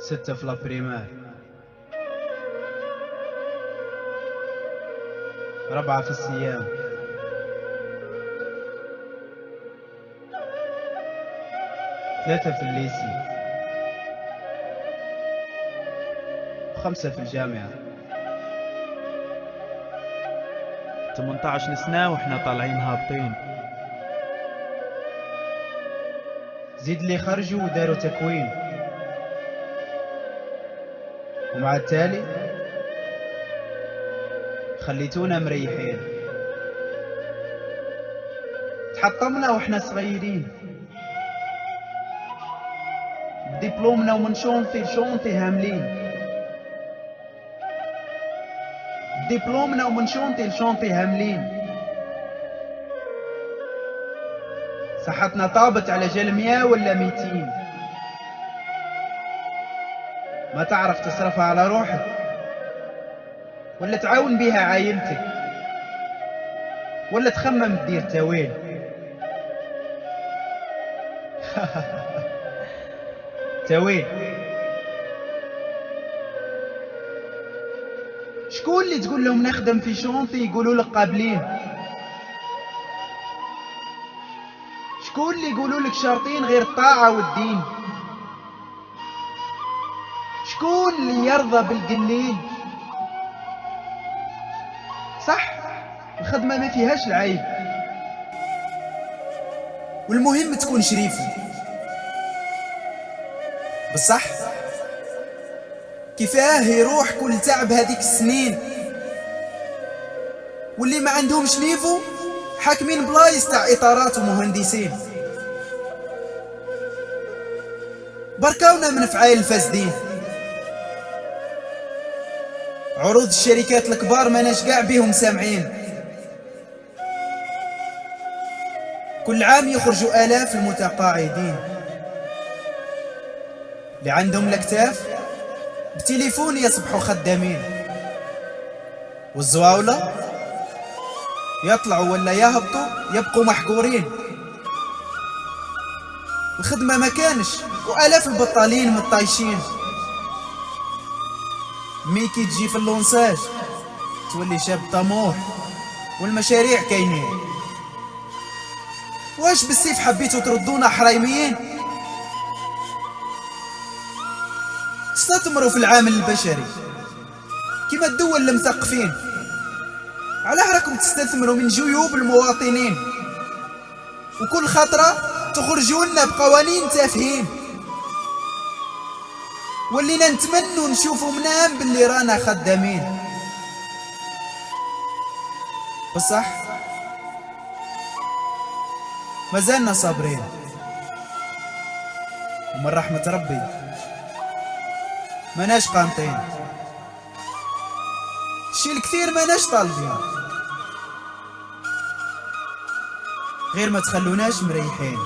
6 في لابريمير، 4 في السيام، 3 في الليسي، 5 في الجامعة. 18 سنة وإحنا طالعين هابطين. زيد اللي خرجوا وداروا تكوين، ومع التالي خليتونا مريحين. تحطمنا وإحنا صغيرين، بديبلومنا ومن شونطي لشونطي هاملين. دبلومنا ومن شونطي لشونطي هاملين. صحتنا طابت على جال 100 ولا 200. ما تعرف تصرفها على روحك ولا تعاون بيها عايلتك ولا تخمم تدير تاويل. تاويل. شكون اللي تقول لهم نخدم في شونطي يقولوا لك قابلين؟ شكون اللي يقولوا لك شرطين غير الطاعة والدين؟ شكون اللي يرضى بالقليل؟ صح، الخدمة ما فيهاش العيب، والمهم تكون شريفة. بصح كيفاه يروح كل تعب هذيك السنين، واللي ما عندهمش نيفو حاكمين بلايص تاع اطارات ومهندسين. بركاونا من فعايل الفاسدين. عروض الشركات الكبار ما ناش قاع بيهم سامعين. كل عام يخرجوا آلاف المتقاعدين اللي عندهم الاكتاف بتليفون يصبحوا خدامين، والزواولة يطلعوا ولا يهبطوا يبقوا محقورين. الخدمة ما كانش وآلاف البطالين مطايشين. ميكي تجي في اللونساج تولي شاب طموح والمشاريع كاينين. واش بالسيف حبيتوا تردونا حرايميين؟ استثمروا في العامل البشري كما الدول المثقفين. على راكم تستثمروا من جيوب المواطنين، وكل خطرة تخرجوا لنا بقوانين تافهين. ولينا نتمنوا نشوفوا منام باللي رانا خدامين. بصح مازالنا صابرين، ومن رحمة ربي ماناش قانطين. الشي الكثير ماناش طالبين، غير ما تخلوناش مريحين.